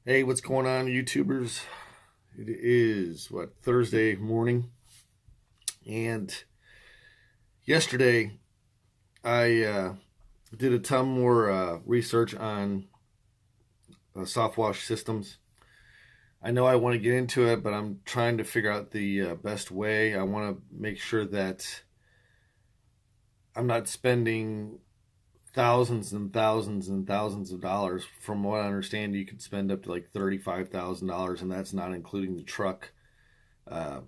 Hey, what's going on, YouTubers? It is Thursday morning, and yesterday I did a ton more research on soft wash systems. I know I want to get into it, but I'm trying to figure out the best way. I want to make sure that I'm not spending thousands and thousands and thousands of dollars. From what I understand, you could spend up to like $35,000, and that's not including the truck. Uh,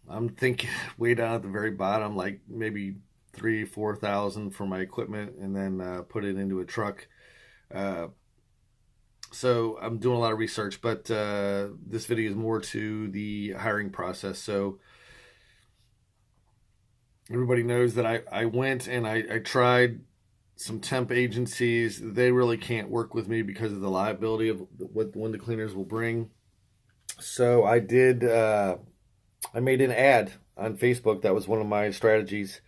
I'm thinking way down at the very bottom, like maybe 3, 4 thousand for my equipment, and then put it into a truck. Uh, so I'm doing a lot of research, but this video is more to the hiring process. So everybody knows that I went and I tried some temp agencies. They really can't work with me because of the liability of what the window cleaners will bring. So I did. I made an ad on Facebook. That was one of my strategies.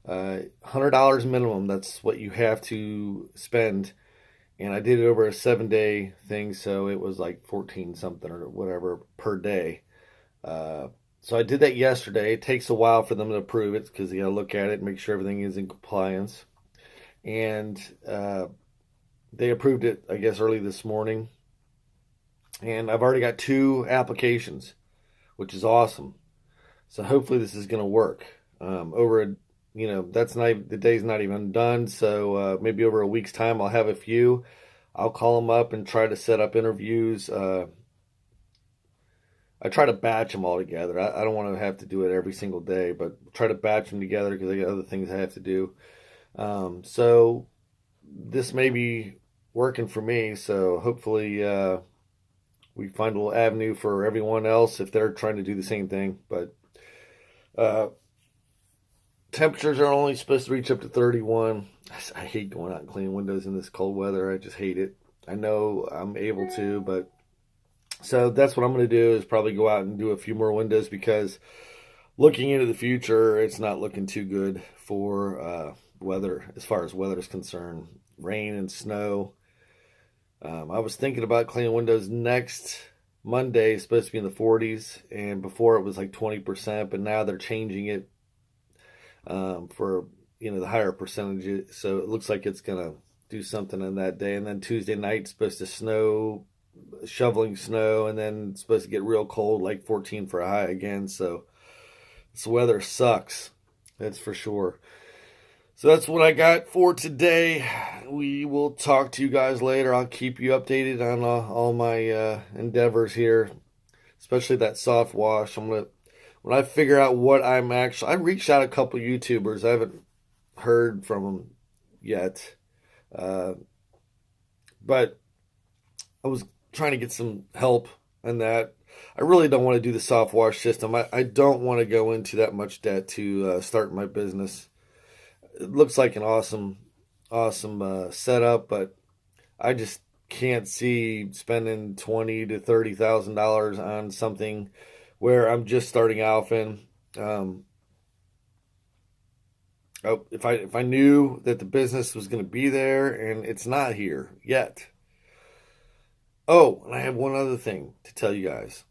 $100 minimum. That's what you have to spend. And I did it over a 7-day thing, so it was like 14 something or whatever per day. So I did that yesterday. It takes a while for them to approve it because you got to look at it and make sure everything is in compliance. And they approved it, I guess, early this morning. And I've already got 2 applications, which is awesome. So hopefully this is going to work. That's not the day's not even done. So maybe over a week's time, I'll have a few. I'll call them up and try to set up interviews. I try to batch them all together. I don't want to have to do it every single day, but try to batch them together because I got other things I have to do. So this may be working for me. So hopefully we find a little avenue for everyone else if they're trying to do the same thing. But temperatures are only supposed to reach up to 31. I hate going out and cleaning windows in this cold weather. I just hate it. I know I'm able to, but so that's what I'm going to do is probably go out and do a few more windows because looking into the future, it's not looking too good for weather as far as weather is concerned. Rain and snow. I was thinking about cleaning windows next Monday. It's supposed to be in the 40s, and before it was like 20%, but now they're changing it for the higher percentages. So it looks like it's gonna do something on that day. And then Tuesday night it's supposed to snow, shoveling snow, and then it's supposed to get real cold, like 14 for a high again. So this weather sucks, that's for sure. So that's what I got for today. We will talk to you guys later. I'll keep you updated on all my endeavors here, especially that soft wash. When I figure out what I reached out a couple YouTubers. I haven't heard from them yet, but I was trying to get some help on that. I really don't want to do the soft wash system. I don't want to go into that much debt to start my business. It looks like an awesome setup, but I just can't see spending $20,000 to $30,000 on something where I'm just starting out in. If I knew that the business was going to be there, and it's not here yet. Oh, and I have one other thing to tell you guys.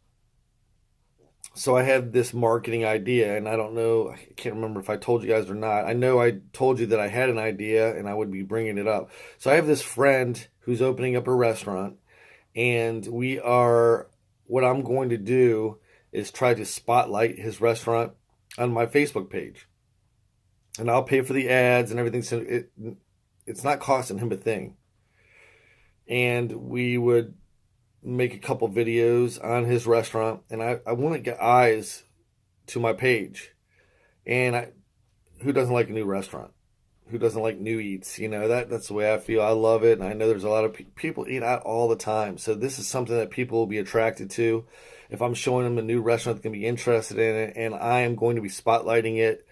So I had this marketing idea, and I don't know, I can't remember if I told you guys or not. I know I told you that I had an idea and I would be bringing it up. So I have this friend who's opening up a restaurant, and what I'm going to do is try to spotlight his restaurant on my Facebook page. And I'll pay for the ads and everything, so it's not costing him a thing. And we would make a couple videos on his restaurant, and I want to get eyes to my page. And who doesn't like a new restaurant? Who doesn't like new eats? That's the way I feel. I love it, and I know there's a lot of people eat out all the time. So this is something that people will be attracted to. If I'm showing them a new restaurant, they're going to be interested in it, and I am going to be spotlighting it.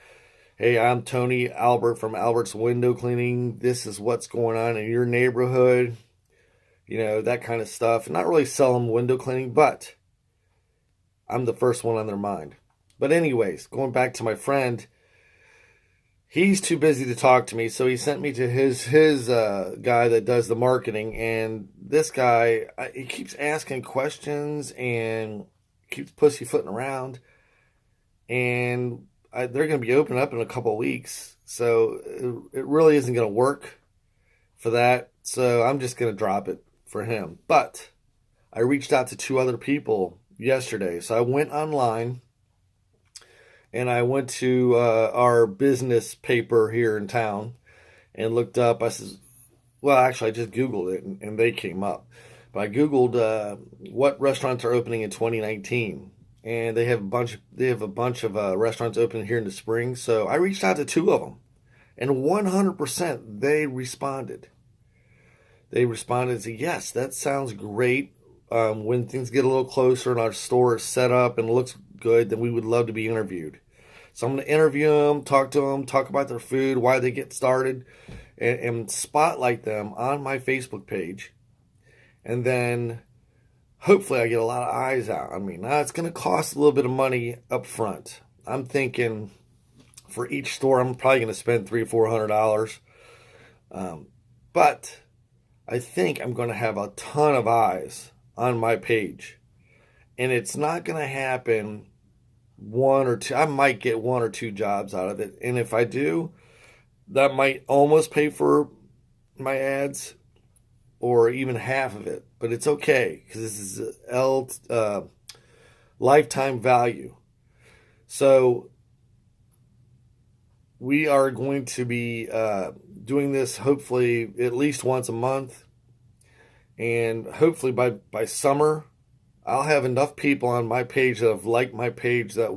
Hey, I'm Tony Albert from Albert's Window Cleaning. This is what's going on in your neighborhood. That kind of stuff. Not really selling window cleaning, but I'm the first one on their mind. But anyways, going back to my friend, he's too busy to talk to me, so he sent me to his guy that does the marketing. And this guy, he keeps asking questions and keeps pussyfooting around. And they're going to be opening up in a couple of weeks, so it really isn't going to work for that. So I'm just going to drop it for him. But I reached out to two other people yesterday. So I went online and I went to our business paper here in town and looked up. I said, well, actually, I just Googled it and they came up. But I Googled what restaurants are opening in 2019, and they have a bunch. They have a bunch of restaurants opening here in the spring. So I reached out to two of them, and 100% they responded. They responded and said, "Yes, that sounds great. When things get a little closer and our store is set up and looks good, then we would love to be interviewed." So I'm going to interview them, talk about their food, why they get started, and spotlight them on my Facebook page. And then hopefully I get a lot of eyes out on me. Now it's going to cost a little bit of money up front. I'm thinking for each store I'm probably going to spend $300-400. But I think I'm going to have a ton of eyes on my page. And it's not going to happen one or two. I might get one or two jobs out of it. And if I do, that might almost pay for my ads or even half of it. But it's okay because this is lifetime value. So we are going to be doing this hopefully at least once a month. And hopefully by summer, I'll have enough people on my page that have liked my page that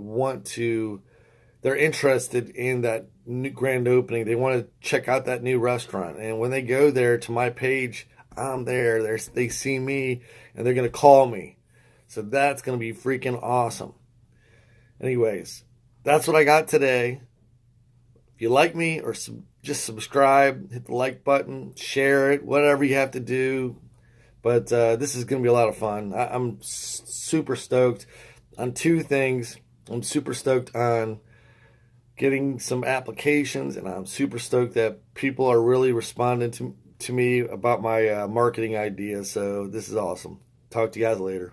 they're interested in that new grand opening. They want to check out that new restaurant. And when they go there to my page, I'm there. They see me and they're going to call me. So that's going to be freaking awesome. Anyways, that's what I got today. If you like me, or just subscribe, hit the like button, share it, whatever you have to do. But this is going to be a lot of fun. I'm super stoked on two things. I'm super stoked on getting some applications, and I'm super stoked that people are really responding to me about my marketing ideas. So this is awesome. Talk to you guys later.